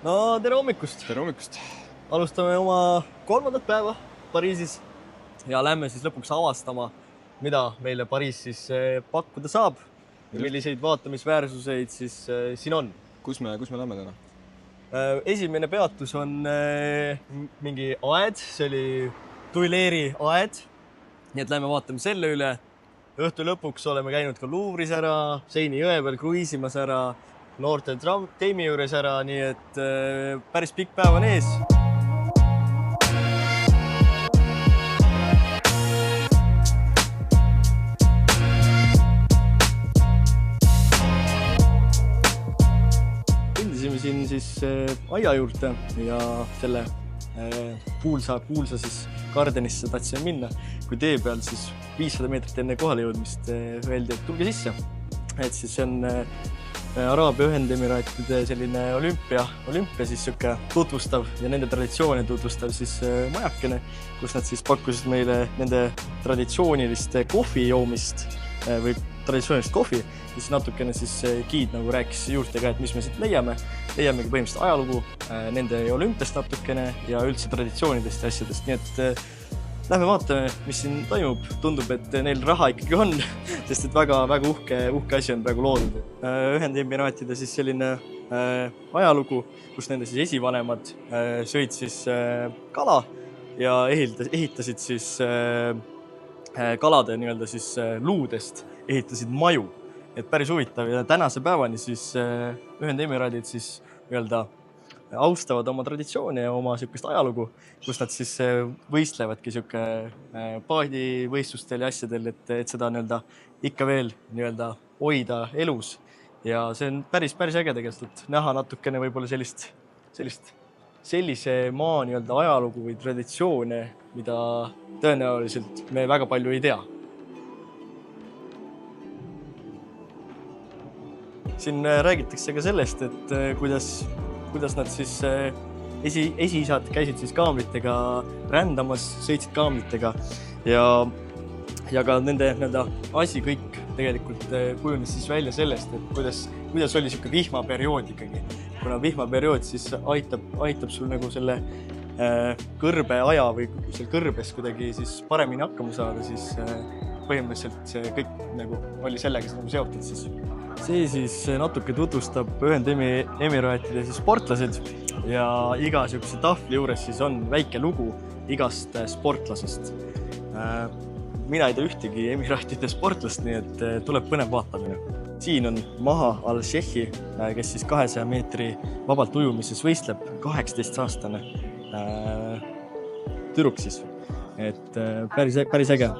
No tere hommikust! Tere hommikust! Alustame oma 3. päeva Pariisis ja lähme siis lõpuks avastama, mida meile Pariis siis pakkuda saab ja milliseid vaatamisväärsuseid siis siin on. Kus me lähme täna? Esimene peatus on mingi aed, see oli Tuileries aed, nii et lähme vaatame selle üle. Õhtu lõpuks oleme käinud ka Louvre'is ära, Seini jõe peal kruiisimas ära, Notre Dame'i juures ära, nii et päris pikk päev on ees. Kõndisime siin siis aia juurde ja selle kuulsa siis Gardenisse tahtsime minna, kui tee peal siis 500 meetrit enne kohale jõudmist öeldi, et tulge sisse. Et siis see on Araabia Ühendemiraatide selline olümpia siis siuke tutvustav ja nende traditsioone tutvustav siis majakene, kus nad siis pakkusid meile nende traditsioonilist kohvi joomist või traditsioonilist kohvi, siis natukene siis giid nagu rääkis juurde ka, et mis me siit leiamegi põhimõtteliselt ajalugu, nende olümpiast natukene ja üldse traditsioonidest ja asjadest, nii et lähme vaatame, mis siin toimub. Tundub, et neil raha ikkagi on, sest et väga uhke asi on praegu loodud. Ühendemiraatide siis selline ajalugu, kus nende siis esivanemad sõid siis kala ja ehitasid siis kalade nii-öelda siis luudest, ehitasid maju. Et päris huvitav ja tänase päevani siis Ühendemiraadid siis nii-öelda austavad oma traditsioone ja oma siukest ajalugu, kus nad siis võistlevadki siuke paadivõistlustel ja asjadel, et seda nii-öelda ikka veel nii-öelda hoida elus. Ja see on päris äge tegelikult näha natukene võib-olla sellise maa nii-öelda ajalugu või traditsioone, mida tõenäoliselt me väga palju ei tea. Siin räägitakse ka sellest, et kuidas nad siis esiisad käisid siis kaamlitega rändamas, sõitsid kaamlitega ja ka nende asi kõik tegelikult kujunes siis välja sellest, et kuidas oli siuke vihmaperiood ikkagi. Kuna vihmaperiood siis aitab sul nagu selle kõrbe aja või seal kõrbes kuidagi siis paremini hakkama saada, siis põhimõtteliselt see kõik nagu oli sellega nagu seotud siis. See siis natuke tutvustab Ühendemiraatide siis sportlased ja iga siukse tahvli juures siis on väike lugu igast sportlasest. Mina ei tea ühtegi Emiraatide sportlast, nii et tuleb põnev vaatamine. Siin on Maha Al-Sheikhi, kes siis 200 meetri vabalt ujumises võistleb, 18-aastane tüdruk siis. Et päris äge.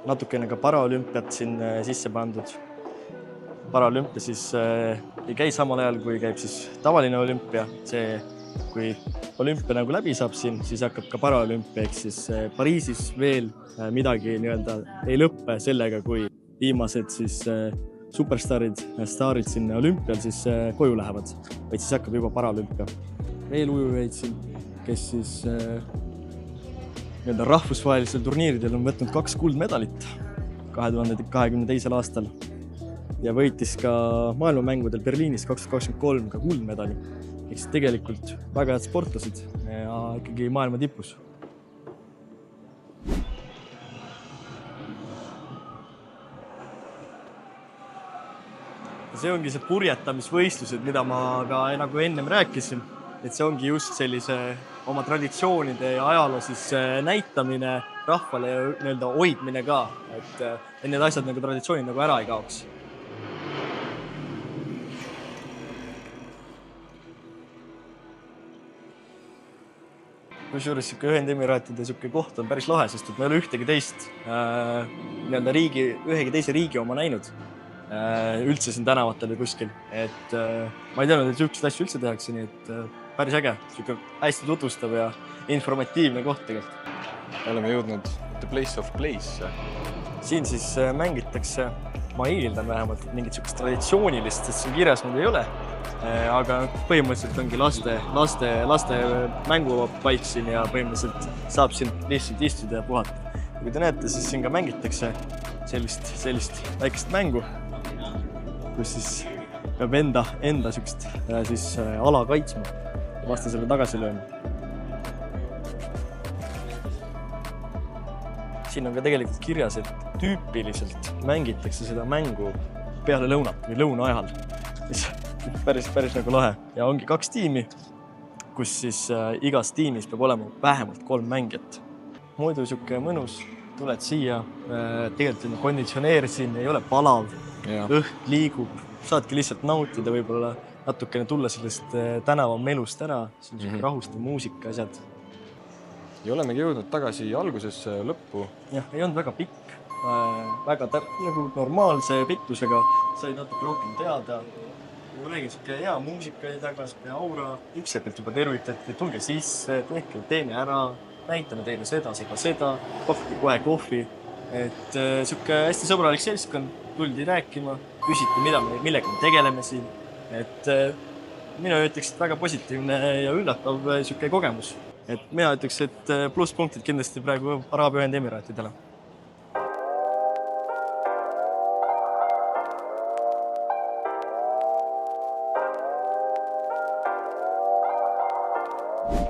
Natukene ka paraolümpiat siin sisse pandud. Paraolümpia siis ei käi samal ajal, kui käib siis tavaline olümpia. See, kui olümpia nagu läbi saab siin, siis hakkab ka paraolümpia, ehk siis Pariisis veel midagi nii-öelda ei lõppe sellega, kui viimased siis superstaarid sinna olümpial siis koju lähevad, vaid siis hakkab juba paraolümpia. Veel ujujaid siin, kes siis rahvusvahelisel turniiridel on võtnud 2 kuldmedalit 2022. aastal ja võitis ka maailmamängudel Berliinis 2023 ka kuldmedali. Eks tegelikult väga head sportlased ja ikkagi maailma tipus. See ongi see purjetamisvõistlused, mida ma ka nagu ennem rääkisin. Et see ongi just sellise oma traditsioonide ja ajaloo siis näitamine rahvale ja nii-öelda hoidmine ka, et need asjad nagu traditsioonid nagu ära ei kaoks. Kusjuures Ühendemiraatide koht on päris lahe, sest me ei ole ühtegi teist ühegi teise riigi oma näinud üldse siin tänavatel või kuskil. Et ma ei teadnud, et siukseid asju üldse tehakse, nii et päris äge, hästi tutvustav ja informatiivne koht tegelikult. Oleme jõudnud The Place of Place. Siin siis mängitakse, ma eeldan vähemalt, mingit siukest traditsioonilist, sest siin kirjas ei ole. Aga põhimõtteliselt ongi laste mängupaik siin ja põhimõtteliselt saab siin lihtsalt istuda ja puhata. Kui te näete, siis siin ka mängitakse sellist väikest mängu. kus siis peab enda sükst siis ala kaitsma, vastasele tagasi lööma. Siin on ka tegelikult kirjas, et tüüpiliselt mängitakse seda mängu peale lõunat või lõuna ajal. Päris nagu lahe. Ja ongi 2 tiimi, kus siis igas tiimis peab olema vähemalt 3 mängijat. Muidu siuke mõnus, tuled siia, tegelikult konditsioneer siin, ei ole palav, õhk liigub, saadki lihtsalt nautida, võib-olla natukene tulla sellest tänava melust ära, see on rahustav muusika, asjad. Ja olemegi jõudnud tagasi algusesse lõppu. Jah, ei olnud väga pikk, väga nagu normaalse pikkusega, sai natuke rohkem teada. Räägin, siuke hea muusika oli tagas, aura, ükselt juba tervitati, tulge sisse, tehke teeme ära, näitame teile seda, kohe kohvi. Et siuke hästi sõbralik seltskond, tuldi rääkima, küsiti, millega me tegeleme siin. Et mina ütleks, et väga positiivne ja üllatav siuke kogemus. Et mina ütleks, et plusspunktid kindlasti praegu Araabia Ühendemiraatidele.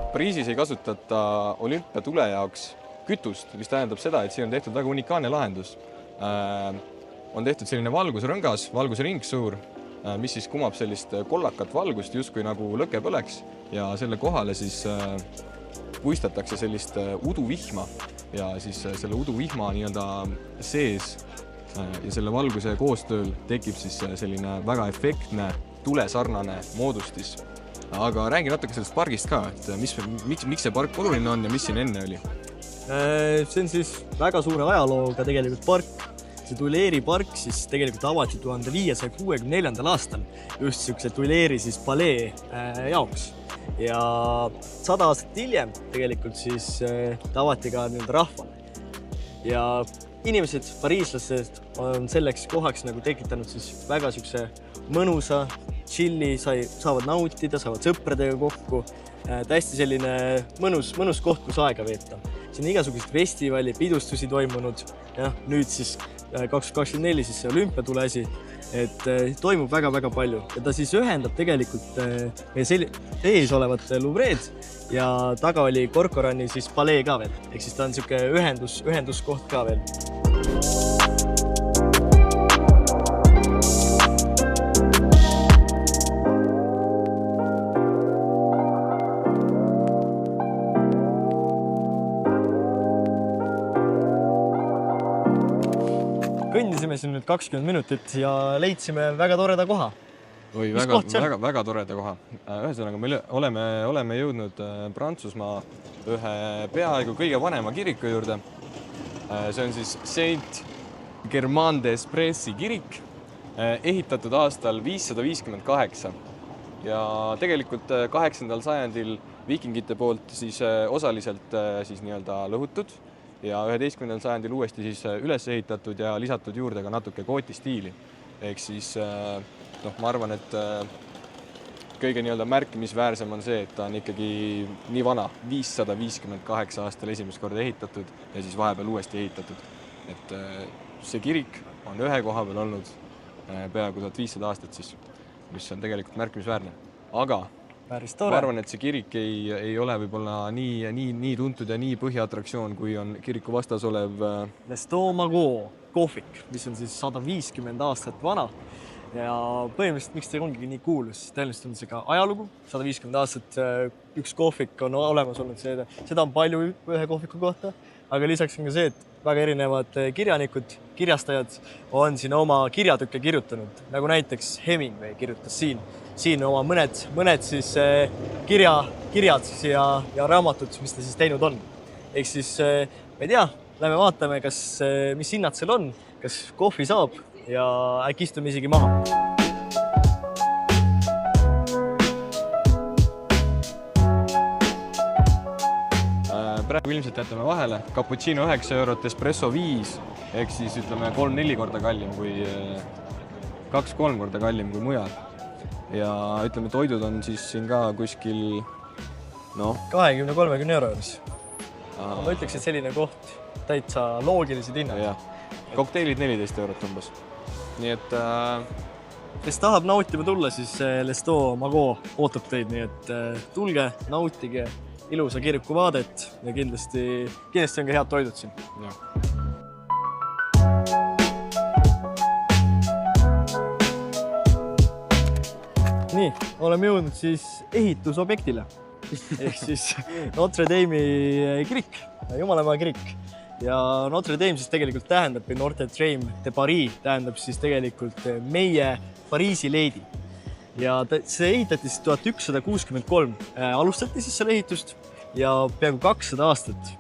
Pariisis ei kasutata olümpiatule jaoks kütust, mis tähendab seda, et siin on tehtud väga unikaalne lahendus. On tehtud selline valgusrõngas, valgusring suur, mis siis kumab sellist kollakat valgust justkui nagu lõke põleks ja selle kohale siis puistatakse sellist uduvihma ja siis selle uduvihma nii-öelda sees ja selle valguse koostööl tekib siis selline väga efektne tulesarnane moodustis. Aga räägi natuke sellest pargist ka, et miks see park oluline on ja mis siin enne oli? See on siis väga suure ajalooga tegelikult park. See Tuileries park siis tegelikult avati 1564. aastal just siukse Tuileries siis palee jaoks. Ja 100 aastat hiljem tegelikult siis avati ka rahvale. Ja inimesed, pariislased on selleks kohaks nagu tekitanud siis väga siukse mõnusa, chilli, saavad nautida, saavad sõpradega kokku. Hästi selline mõnus koht, kus aega veeta. Siin on igasugused festivali, pidustusi toimunud. Ja nüüd siis 2024 siis see olümpiatule asi. Et toimub väga palju. Ja ta siis ühendab tegelikult meie ees olevat Louvre'd ja taga oli Corcorani siis palee ka veel. Ehk siis ta on siuke ühenduskoht ka veel. Kõndisime siin nüüd 20 minutit ja leidsime väga toreda koha. Oi, väga toreda koha. Ühesõnaga, me oleme jõudnud Prantsusmaa ühe peaaegu kõige vanema kiriku juurde. See on siis Saint-Germain-des-Prés kirik, ehitatud aastal 558. Ja tegelikult 8. sajandil viikingite poolt siis osaliselt siis nii-öelda lõhutud ja 11. sajandil uuesti siis üles ehitatud ja lisatud juurde ka natuke gootistiili. Ehk siis ma arvan, et kõige nii-öelda märkimisväärsem on see, et ta on ikkagi nii vana, 558 aastal esimest korda ehitatud ja siis vahepeal uuesti ehitatud. Et see kirik on ühe koha peal olnud peaaegu 1500 aastat siis, mis on tegelikult märkimisväärne. Aga ma arvan, et see kirik ei ole võib-olla nii tuntud ja nii põhiatraktsioon, kui on kiriku vastas olev L'Estomago kohvik, mis on siis 150 aastat vana. Ja põhimõtteliselt, miks see ongi nii kuulus, tõenäoliselt on see ka ajalugu. 150 aastat üks kohvik on olemas olnud, seda on palju ühe kohviku kohta, aga lisaks on ka see, et väga erinevad kirjanikud, kirjastajad on siin oma kirjatükke kirjutanud, nagu näiteks Hemingway kirjutas siin oma mõned siis kirjad ja raamatud, mis ta siis teinud on. Ehk siis, ma ei tea, lähme vaatame, mis hinnad seal on, kas kohvi saab ja äkki istume isegi maha. Praegu ilmselt jätame vahele. Cappuccino 9 €, espresso 5, ehk siis ütleme 3-4 korda kallim kui 2-3 korda kallim kui mujal. Ja ütleme, toidud on siis siin ka kuskil 20-30 euros. Ma ütleks, et selline koht täitsa loogilised hinnad. Kokteilid 14 € umbes. Nii et kes tahab nautima tulla, siis Lesto Mago ootab teid, nii et tulge, nautige ilusa kiriku vaadet ja kindlasti on ka head toidud siin. Nii, oleme jõudnud siis ehitusobjektile ehk siis Notre Dame'i kirik, Jumalamaa kirik. Ja Notre Dame siis tegelikult tähendab, või Notre Dame de Paris tähendab siis tegelikult meie Pariisi leedi. Ja see ehitati siis 1163. Alustati siis selle ehitust ja peaaegu 200 aastat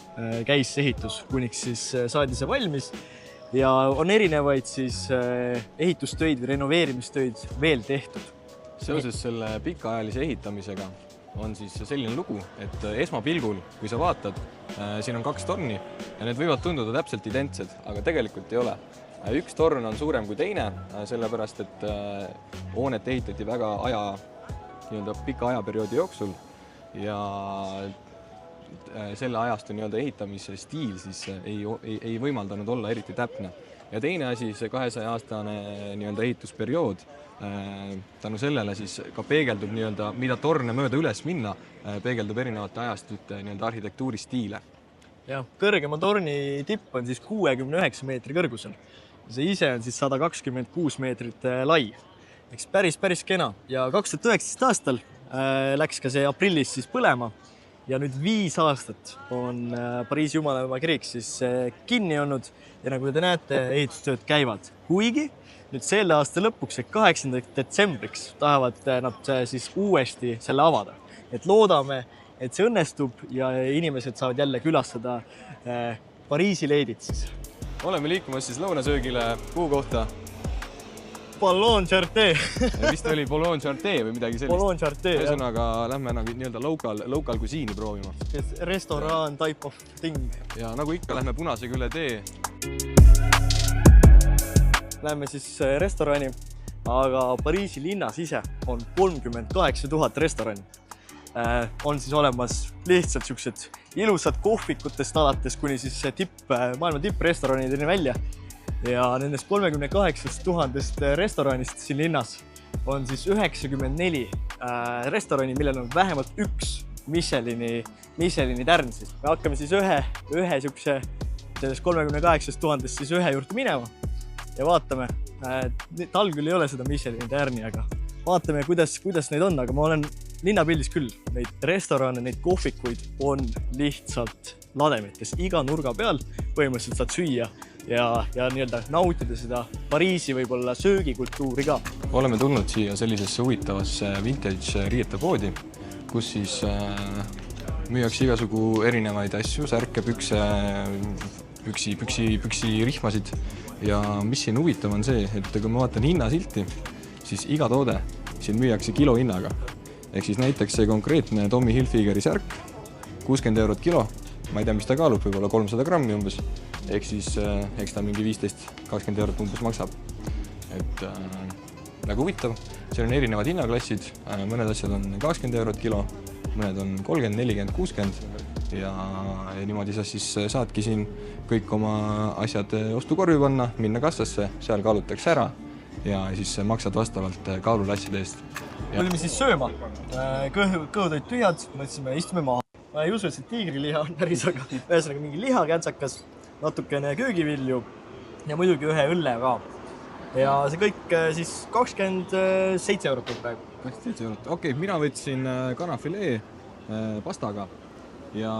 käis see ehitus, kuniks siis saadi see valmis. Ja on erinevaid siis ehitustöid või renoveerimistöid veel tehtud. Seoses selle pikaajalise ehitamisega on siis selline lugu, et esmapilgul, kui sa vaatad, siin on 2 torni ja need võivad tunduda täpselt identsed, aga tegelikult ei ole. Üks torn on suurem kui teine, sellepärast et hoonet ehitati väga pika ajaperioodi jooksul ja selle ajastu ehitamise stiil siis ei võimaldanud olla eriti täpne. Ja teine asi, see 200-aastane ehitusperiood, tänu sellele siis ka peegeldub mida torne mööda üles minna, peegeldub erinevate ajastute arhitektuuristiile. Ja, kõrgema torni tipp on siis 69 meetri kõrgusel. See ise on siis 126 meetrit lai. Eks päris kena. Ja 2019 aastal läks ka see aprillis siis põlema. Ja nüüd 5 aastat on Pariisi Jumalamaa kirik siis kinni olnud ja nagu te näete, ehitustööd käivad. Kuigi nüüd selle aasta lõpuks, 8. detsembriks tahavad nad siis uuesti selle avada. Et loodame, et see õnnestub ja inimesed saavad jälle külastada Pariisi leedid siis. Oleme liikumas siis lõunasöögile kuu kohta. Ballon Charté. Vist oli Ballon Charté või midagi sellist. Ballon Charté, jah. Ühesõnaga, lähme local cuisine'i proovima. Restaurant type of thing. Ja nagu ikka, lähme Punase külle tee. Lähme siis restorani, aga Pariisi linnas ise on 38 000 restorani. On siis olemas lihtsalt siuksed ilusad kohvikutest alates kuni siis maailma tipprestoranideni välja. Ja nendest 38 000 restoranist siin linnas on siis 94 restorani, millel on vähemalt üks Michelini tärn. Me hakkame siis ühe siukse sellest 38 000 siis ühe juurde minema ja vaatame. Tal küll ei ole seda Michelini tärni, aga vaatame, kuidas neid on, aga ma olen linnapildis küll. Neid restorane, neid kohvikuid on lihtsalt lademites. Iga nurga peal põhimõtteliselt saad süüa ja nautida seda Pariisi võib-olla söögikultuuri ka. Oleme tulnud siia sellisesse huvitavasse vintage riietepoodi, kus siis müüakse igasugu erinevaid asju, särke, püksi rihmasid. Ja mis siin huvitav on see, et kui ma vaatan hinnasilti, siis iga toode siin müüakse kilo hinnaga. Ehk siis näiteks see konkreetne Tommy Hilfigeri särk, 60 € kilo. Ma ei tea, mis ta kaalub, võib-olla 300 grammi umbes. Ehk siis eks ta mingi 15-20 € umbes maksab. Et väga huvitav. Seal on erinevad hinnaklassid. Mõned asjad on 20 € kilo, mõned on 30, 40, 60. Ja niimoodi sa siis saadki siin kõik oma asjad ostukorvi panna, minna kassasse, seal kaalutakse ära ja siis maksad vastavalt kaalulasside eest. Olime siis sööma. Kõhud olid tühjad, mõtlesime, istume maha. Ma ei usu, et see tiigriliha on päris, aga ühesõnaga mingi lihakätsakas, natukene köögivilju ja muidugi ühe õlle ka. Ja see kõik siis 27 € praegu. 27 €. Okei, mina võtsin kanafilee pastaga ja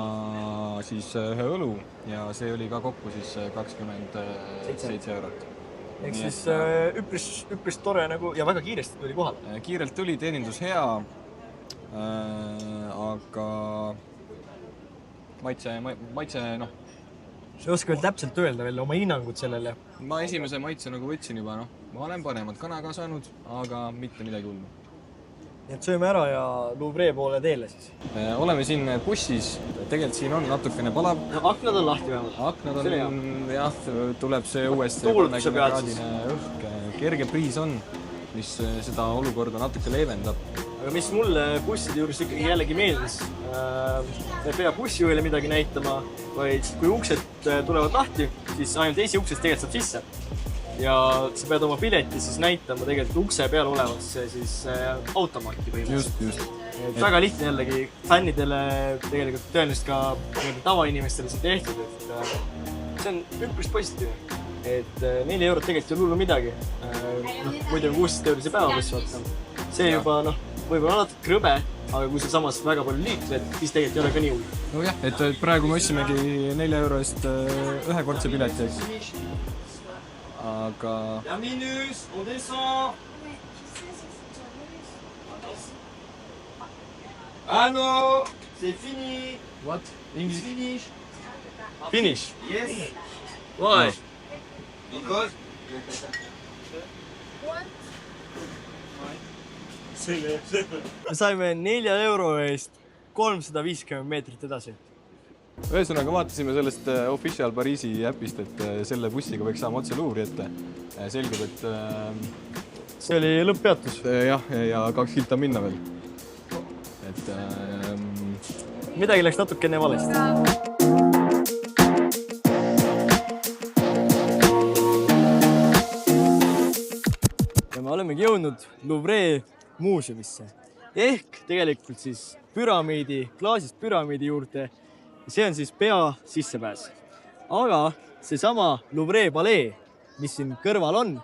siis ühe õlu ja see oli ka kokku siis 27 €. Ehk siis üpris tore nagu ja väga kiiresti tuli kohal. Kiirelt tuli, teenindus hea, aga maitse, noh. Sa ei oska veel täpselt öelda veel oma hinnangud sellele? Ma esimese maitse nagu võtsin juba, noh. Ma olen paremat kana ka saanud, aga mitte midagi hullu. Nii et sööme ära ja Louvre poole teele siis. Oleme siin bussis, tegelikult siin on natukene palav. Aknad on lahti vähemalt. Aknad on, jah, tuleb see uuesti. Tuulutuse pealt siis. Kerge priis on, mis seda olukorda natuke leevendab. Aga mis mulle busside juures ikkagi jällegi meeldis, ei pea bussijuhile midagi näitama, vaid kui uksed tulevad lahti, siis ainult esi uksest tegelikult saab sisse. ja sa pead oma pileti siis näitama tegelikult ukse peal olevasse siis automaati põhimõtteliselt. Just. Väga lihtne jällegi fännidele, tegelikult tõenäoliselt ka tavainimestele see tehtud, et see on üpris positiivne. Et 4 eurot tegelikult ei ole hullu midagi. Muidu 16 € see päevapassi vaatama. See juba võib-olla alati krõbe, aga kui sa samas väga palju liikled, siis tegelikult ei ole ka nii hull. No jah, et praegu me ostsimegi 4 € eest ühekordse pileti, eks. Aga... Terminus, on descend! Ah non, c'est fini! What? English? Finish! Finish? Yes! Why? Because... Me saime 4 € eest 350 meetrit edasi. Ühesõnaga vaatasime sellest Official Pariisi äpist, et selle bussiga võiks saama otse Louvre'i ette. Selgub, et... See oli lõpppeatus. Jah, ja 2 kilta minna veel. Et... Midagi läks natukene valesti. Ja me olemegi jõudnud Louvre muuseumisse. Ehk tegelikult siis püramiidi, klaasist püramiidi juurde. See on siis pea sissepääs. Aga seesama Louvre palee, mis siin kõrval on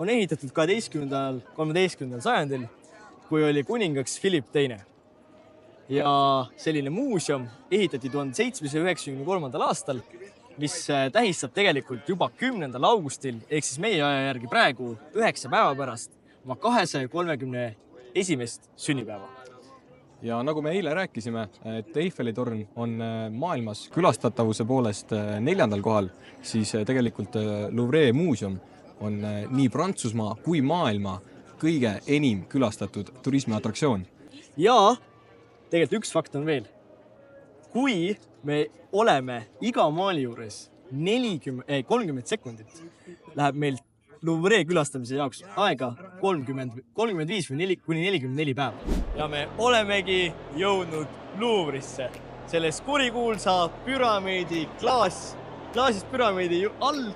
ehitatud 12.–13. sajandil, kui oli kuningaks Philip II. Ja selline muuseum ehitati 1793. aastal, mis tähistab tegelikult juba 10. augustil, ehk siis meie aja järgi praegu 9 päeva pärast oma 231. sünnipäeva. Ja nagu me eile rääkisime, et Eiffeli torn on maailmas külastatavuse poolest 4. kohal, siis tegelikult Louvre muuseum on nii Prantsusmaa kui maailma kõige enim külastatud turismiatraktsioon. Ja tegelikult üks fakt on veel. Kui me oleme iga maali juures 30 sekundit, läheb meil Louvre külastamise jaoks aega 35 kuni 44 päeva. Ja me olemegi jõudnud Louvre'isse, selles kurikuulsa püramiidi klaasist püramiidi all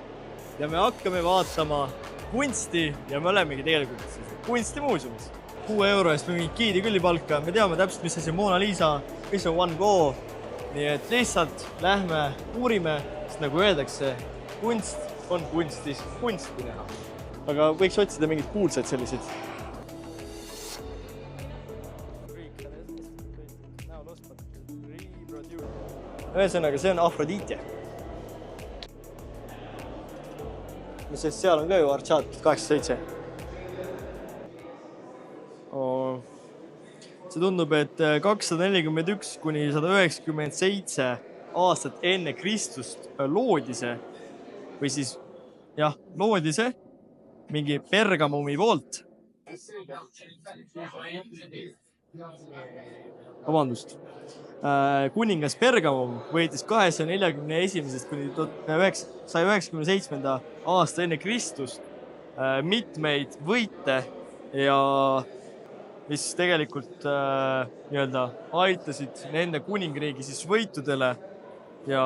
ja me hakkame vaatama kunsti ja me olemegi tegelikult kunstimuuseumis. 6 € eest me mingit giidi küll ei palka, me teame täpselt, mis asi on Mona Lisa, mis on Van Gogh, nii et lihtsalt lähme uurime, sest nagu öeldakse, kunst on kunstis kunsti näha. Aga võiks otsida mingid kuulsaid selliseid. Ühesõnaga, see on Afrodite. Sest seal on ka ju Archat 87. See tundub, et 241 kuni 197 aastat enne Kristust loodi see, või siis loodi see mingi Pergamumi poolt. Vabandust. Kuningas Pergamum võitis 241. kuni 197. aasta enne Kristust mitmeid võite ja mis tegelikult aitasid nende kuningriigi siis võitudele ja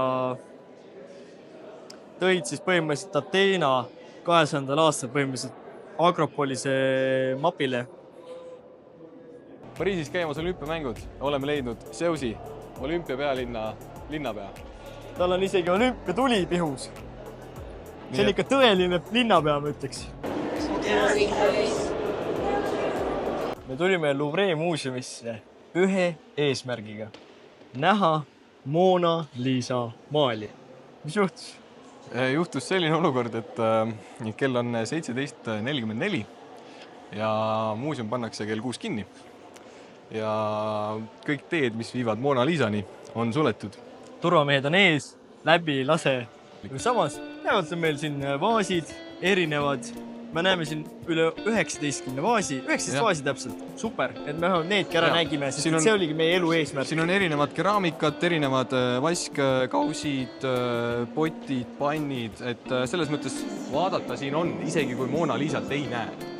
tõid siis põhimõtteliselt Ateena 200. aastal põhimõtteliselt Akropolise mapile. Pariisis käimas olümpiamängud. Oleme leidnud Zeusi, olümpiapealinna linnapea. Tal on isegi olümpiatuli pihus. See on ikka tõeline linnapea, ma ütleks. Me tulime Louvre muuseumisse ühe eesmärgiga. Näha Mona Lisa maali. Mis juhtus? Juhtus selline olukord, et kell on 17.44 ja muuseum pannakse kell 6 kinni. Ja kõik teed, mis viivad Mona Lisani, on suletud. Turvamehed on ees, läbi lase. Samas näevad meil siin vaasid, erinevad. Me näeme siin üle 19 vaasi, 19 vaasi täpselt. Super, et me needki ära nägime, sest see oligi meie elu eesmärk. Siin on erinevad keraamikat, erinevad vaskkausid, potid, pannid, et selles mõttes vaadata siin on, isegi kui Mona Lisat ei näe.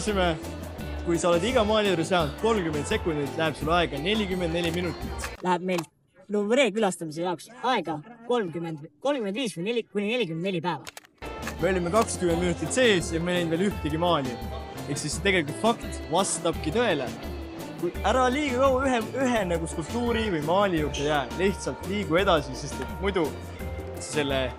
alustasime. Kui sa oled iga maali juures vähemalt 30 sekundit, läheb sul aega 44 minutit. Läheb meil Louvre külastamise jaoks aega 35 kuni 44 päeva. Me olime 20 minutit sees ja me ei näinud veel ühtegi maali. Ehk siis tegelikult fakt vastabki tõele. Kui ära liigu kaua ühe nagu skulptuuri või maali juurde jää, lihtsalt liigu edasi, sest et muidu selle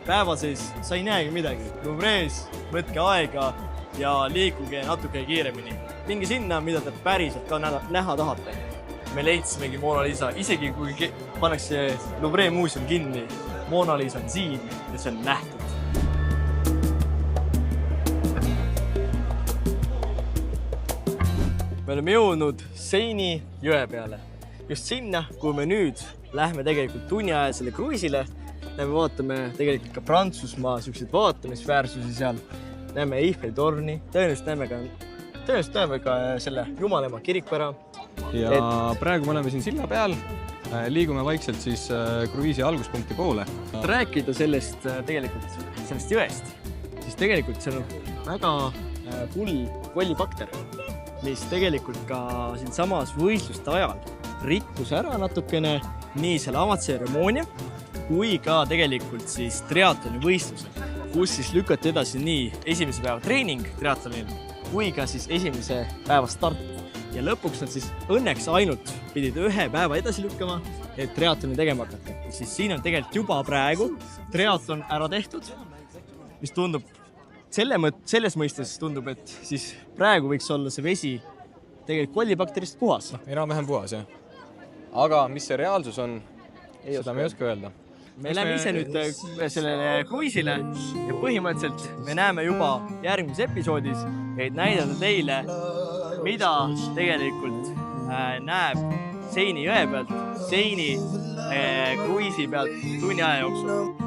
päeva sees sa ei näegi midagi. Louvre's võtke aega ja liikuge natuke kiiremini. Minge sinna, mida te päriselt ka näha tahate. Me leidsimegi Mona Lisa, isegi kui pannakse Louvre muuseum kinni, Mona Lisa on siin ja see on nähtud. Me oleme jõudnud Seini jõe peale. Just sinna, kui me nüüd lähme tegelikult tunniajasele kruiisile, vaatame tegelikult ka Prantsusmaa selliseid vaatamisväärsusi seal. Näeme Eiffeli torni, tõenäoliselt näeme ka selle Jumalamaa kiriku ära. Ja praegu me oleme siin silla peal, liigume vaikselt siis kruiisi alguspunkti poole. Rääkida sellest jõest, siis tegelikult see on väga hull kollibakter, mis tegelikult ka siin samas võistluste ajal rikkus ära natukene nii selle avatseremoonia kui ka tegelikult siis triatloni võistluse, kus siis lükati edasi nii esimese päeva treening triatlonil kui ka siis esimese päeva start. Ja lõpuks nad siis õnneks ainult pidid ühe päeva edasi lükkama, et triatloni tegema hakata. Siis siin on tegelikult juba praegu triatlon ära tehtud, mis tundub, selles mõistes tundub, et siis praegu võiks olla see vesi tegelikult kollibakterist puhas. Enam-vähem puhas, jah. Aga mis see reaalsus on, seda me ei oska öelda. Me läheme ise nüüd sellele kruiisile ja põhimõtteliselt me näeme juba järgmises episoodis, et näidata teile, mida tegelikult näeb Seini jõe pealt, Seini kruiisi pealt tunni aja jooksul.